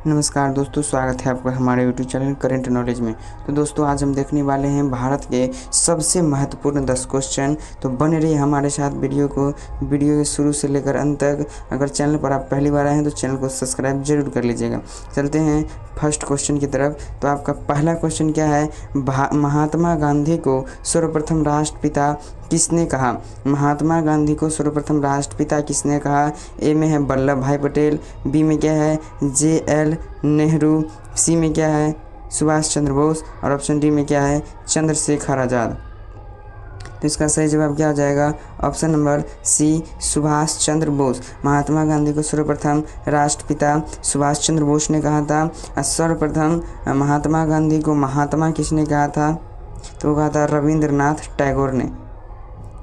नमस्कार दोस्तों, स्वागत है आपका हमारे यूट्यूब चैनल करेंट नॉलेज में। तो दोस्तों आज हम देखने वाले हैं भारत के सबसे महत्वपूर्ण 10 क्वेश्चन। तो बने रहिए हमारे साथ वीडियो के शुरू से लेकर अंत तक। अगर चैनल पर आप पहली बार आए हैं तो चैनल को सब्सक्राइब जरूर कर लीजिएगा। चलते हैं फर्स्ट क्वेश्चन की तरफ। तो आपका पहला क्वेश्चन क्या है? महात्मा गांधी को सर्वप्रथम राष्ट्रपिता किसने कहा? महात्मा गांधी को सर्वप्रथम राष्ट्रपिता किसने कहा? ए में है वल्लभ भाई पटेल, बी में क्या है JL नेहरू, सी में क्या है सुभाष चंद्र बोस और ऑप्शन डी में क्या है चंद्रशेखर आज़ाद। तो इसका सही जवाब क्या हो जाएगा? ऑप्शन नंबर सी सुभाष चंद्र बोस। महात्मा गांधी को सर्वप्रथम राष्ट्रपिता सुभाष चंद्र बोस ने कहा था। सर्वप्रथम महात्मा गांधी को महात्मा किसने कहा था? तो वो कहा था रविंद्रनाथ टैगोर ने।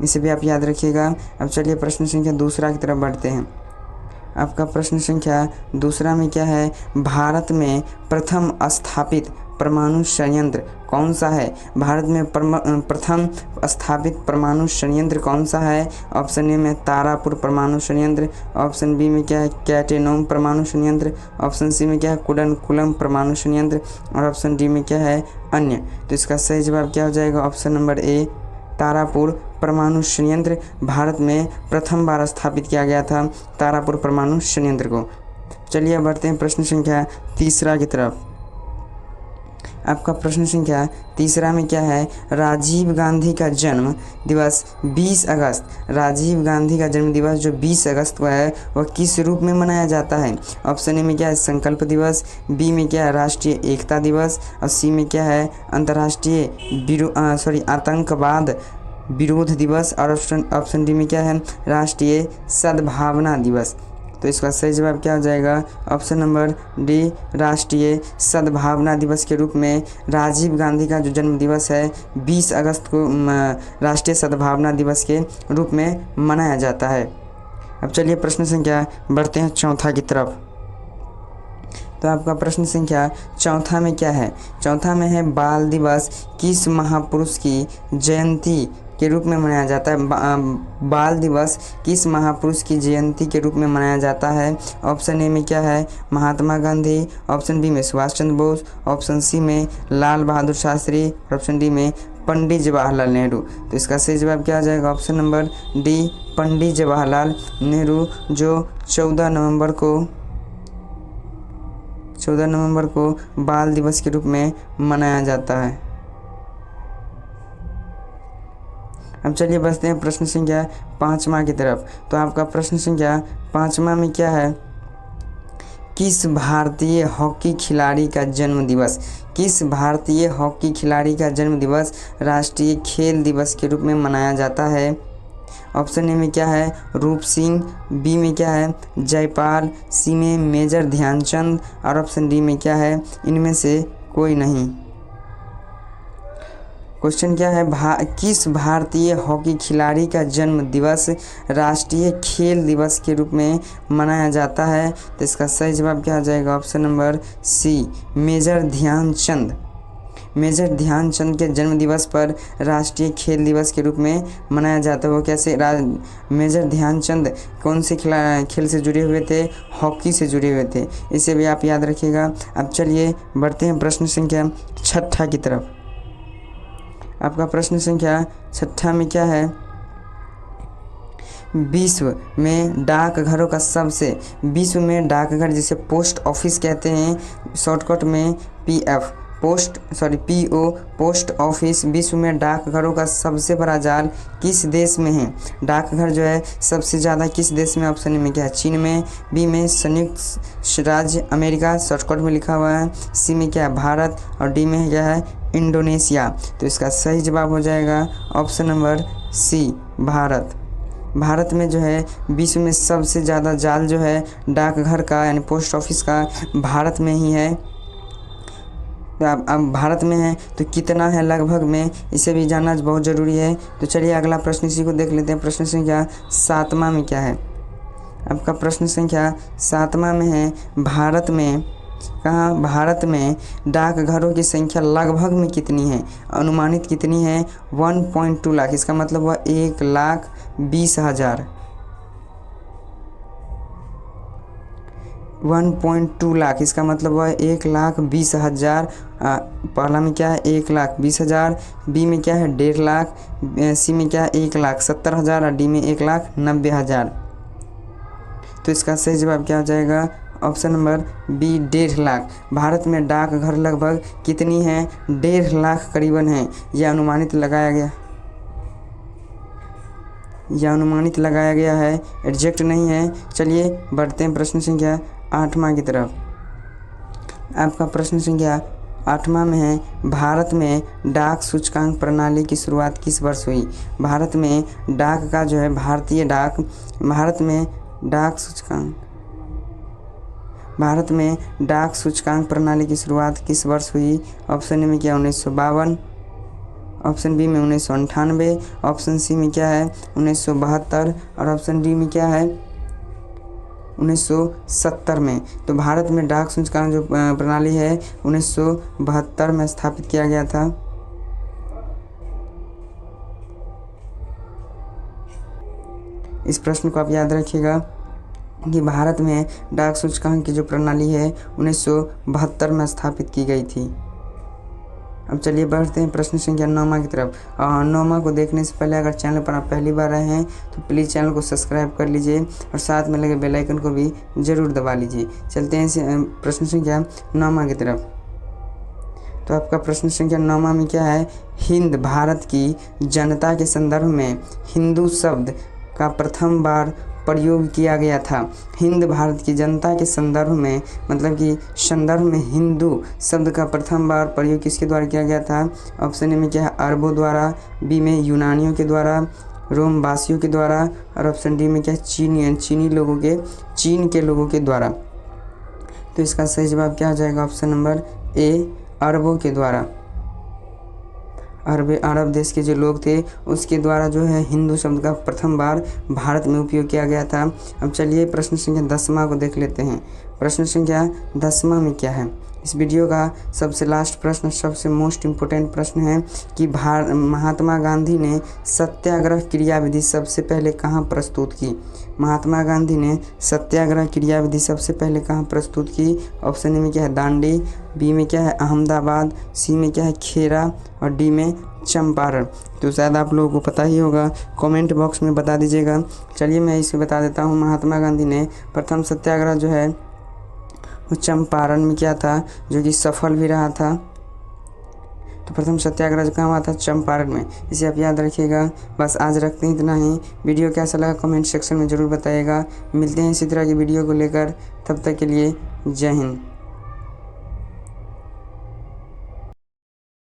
इसे भी आप याद रखिएगा। अब चलिए प्रश्न संख्या दूसरा की तरफ बढ़ते हैं। आपका प्रश्न संख्या दूसरा में क्या है? भारत में प्रथम स्थापित परमाणु संयंत्र कौन सा है? भारत में प्रथम स्थापित परमाणु संयंत्र कौन सा है? ऑप्शन ए में तारापुर परमाणु संयंत्र, ऑप्शन बी में क्या है कैटेनोम परमाणु संयंत्र, ऑप्शन सी में क्या है कुडनकुलम परमाणु संयंत्र और ऑप्शन डी में क्या है अन्य। तो इसका सही जवाब क्या हो जाएगा? ऑप्शन नंबर ए तारापुर परमाणु संयंत्र भारत में प्रथम बार स्थापित किया गया था, तारापुर परमाणु संयंत्र को। चलिए बढ़ते हैं प्रश्न संख्या तीसरा की तरफ। आपका प्रश्न संख्या तीसरा में क्या है? राजीव गांधी का जन्म दिवस 20 अगस्त, राजीव गांधी का जन्म दिवस जो 20 अगस्त को है वह किस रूप में मनाया जाता है? ऑप्शन ए में क्या है संकल्प दिवस, बी में क्या है राष्ट्रीय एकता दिवस और सी में क्या है अंतर्राष्ट्रीय आतंकवाद विरोध दिवस और ऑप्शन डी में क्या है राष्ट्रीय सद्भावना दिवस। तो इसका सही जवाब क्या हो जाएगा? ऑप्शन नंबर डी राष्ट्रीय सद्भावना दिवस के रूप में राजीव गांधी का जो जन्म दिवस है 20 अगस्त को राष्ट्रीय सद्भावना दिवस के रूप में मनाया जाता है। अब चलिए प्रश्न संख्या बढ़ते हैं चौथा की तरफ। तो आपका प्रश्न संख्या चौथा में क्या है? चौथा में है बाल दिवस किस महापुरुष की जयंती के रूप में मनाया जाता है? बाल दिवस किस महापुरुष की जयंती के रूप में मनाया जाता है? ऑप्शन ए में क्या है महात्मा गांधी, ऑप्शन बी में सुभाष चंद्र बोस, ऑप्शन सी में लाल बहादुर शास्त्री, ऑप्शन डी में पंडित जवाहरलाल नेहरू। तो इसका सही जवाब क्या आ जाएगा? Option number D Pandit Jawaharlal Nehru, जो 14 नवंबर को बाल दिवस के रूप में मनाया जाता है। अब चलिए बढ़ते हैं प्रश्न संख्या पाँचवा की तरफ। तो आपका प्रश्न संख्या पाँचवा में क्या है? किस भारतीय हॉकी खिलाड़ी का जन्म दिवस, किस भारतीय हॉकी खिलाड़ी का जन्म दिवस राष्ट्रीय खेल दिवस के रूप में मनाया जाता है? ऑप्शन ए में क्या है रूप सिंह, बी में क्या है जयपाल, सी में मेजर ध्यानचंद और ऑप्शन डी में क्या है इनमें से कोई नहीं। क्वेश्चन क्या है? किस भारतीय हॉकी खिलाड़ी का जन्म दिवस राष्ट्रीय खेल दिवस के रूप में मनाया जाता है? तो इसका सही जवाब क्या आ जाएगा? Option number C major Dhyan Chand. Major Dhyan Chand के जन्म दिवस पर राष्ट्रीय खेल दिवस के रूप में मनाया जाता है। वो कैसे? मेजर ध्यानचंद कौन से खेल से जुड़े हुए थे? हॉकी से जुड़े हुए थे। इसे भी आप याद रखिएगा। अब चलिए बढ़ते हैं प्रश्न संख्या छठा की तरफ। आपका प्रश्न संख्या छठा में क्या है? विश्व में डाकघर जिसे पोस्ट ऑफिस कहते हैं, शॉर्टकट में PF PO पोस्ट ऑफिस, विश्व में डाकघरों का सबसे बड़ा जाल किस देश में है? डाकघर जो है सबसे ज़्यादा किस देश में? ऑप्शन में क्या है चीन में, बी में संयुक्त राज्य अमेरिका शॉर्टकट में लिखा हुआ है, सी में क्या है भारत और डी में क्या है इंडोनेशिया। तो इसका सही जवाब हो जाएगा option number C Bharat. Bharat में जो है विश्व में सबसे ज़्यादा जाल जो है डाकघर का यानी पोस्ट ऑफिस का भारत में ही है। तो अब भारत में है तो कितना है लगभग में, इसे भी जानना बहुत ज़रूरी है। तो चलिए अगला प्रश्न इसी को देख लेते हैं। प्रश्न संख्या सातवां में क्या है? आपका प्रश्न संख्या सातवां में है भारत में डाकघरों की संख्या लगभग में कितनी है? अनुमानित कितनी है? 1.2 लाख। इसका मतलब हुआ 1,20,000। 1.2 लाख, इसका मतलब हुआ 1,20,000। पहला में क्या है 1,20,000, बी में क्या है 1.5 लाख, सी में क्या है 1,70,000 और डी में 1,90,000। तो इसका सही जवाब क्या हो जाएगा? Option number B 1.5 lakh. Bharat में डाकघर लगभग कितनी हैं? 1.5 लाख करीबन है। यह अनुमानित लगाया गया है, एग्जैक्ट नहीं है। चलिए बढ़ते हैं प्रश्न संख्या 8वां की तरफ। आपका प्रश्न संख्या 8वां में है, भारत में डाक सूचकांक प्रणाली की शुरुआत किस वर्ष हुई? भारत में डाक का जो है भारतीय डाक, भारत में डाक सूचकांक प्रणाली की शुरुआत किस वर्ष हुई? ऑप्शन ए में क्या 1952, ऑप्शन बी में 1998, ऑप्शन सी में क्या है 1972 और ऑप्शन डी में क्या है 1970 में। तो भारत में डाक सूचकांक जो प्रणाली है 1972 में स्थापित किया गया था। इस प्रश्न को आप याद रखिएगा कि भारत में डाक सूचकांक की जो प्रणाली है 1972 में स्थापित की गई थी। अब चलिए बढ़ते हैं प्रश्न संख्या 9वां की तरफ। 9वां को देखने से पहले अगर चैनल पर आप पहली बार आए हैं तो प्लीज़ चैनल को सब्सक्राइब कर लीजिए और साथ में लगे बेल आइकन को भी ज़रूर दबा लीजिए। चलते हैं प्रश्न संख्या 9वां की तरफ। तो आपका प्रश्न संख्या 9वां में क्या है? हिंद भारत की जनता के संदर्भ में हिंदू शब्द का प्रथम बार प्रयोग किया गया था। हिंद भारत की जनता के संदर्भ में, मतलब कि संदर्भ में हिंदू शब्द का प्रथम बार प्रयोग किसके द्वारा किया गया था? ऑप्शन ए में क्या है अरबों द्वारा, बी में यूनानियों के द्वारा, रोमवासियों के द्वारा और ऑप्शन डी में क्या है चीन के लोगों के द्वारा। तो इसका सही जवाब क्या हो जाएगा? ऑप्शन नंबर ए अरबों के द्वारा। अरब देश के जो लोग थे उसके द्वारा जो है हिंदू शब्द का प्रथम बार भारत में उपयोग किया गया था। अब चलिए प्रश्न संख्या 10वां को देख लेते हैं। प्रश्न संख्या 10वां में क्या है? इस वीडियो का सबसे लास्ट प्रश्न, सबसे मोस्ट इम्पोर्टेंट प्रश्न है कि महात्मा गांधी ने सत्याग्रह क्रियाविधि सबसे पहले कहाँ प्रस्तुत की? महात्मा गांधी ने सत्याग्रह क्रियाविधि सबसे पहले कहाँ प्रस्तुत की? ऑप्शन ए में क्या है दांडी, बी में क्या है अहमदाबाद, सी में क्या है खेरा और डी में चंपारण। तो शायद आप लोगों को पता ही होगा, कमेंट बॉक्स में बता दीजिएगा। चलिए मैं इसे बता देता हूँ। महात्मा गांधी ने प्रथम सत्याग्रह जो है वो चंपारण में किया था, जो कि सफल भी रहा था। तो प्रथम सत्याग्रह कहाँ हुआ था? चंपारण में। इसे आप याद रखिएगा। बस आज रखते हैं इतना ही। वीडियो कैसा लगा कमेंट सेक्शन में ज़रूर बताइएगा। मिलते हैं इसी तरह की वीडियो को लेकर, तब तक के लिए जय हिंद।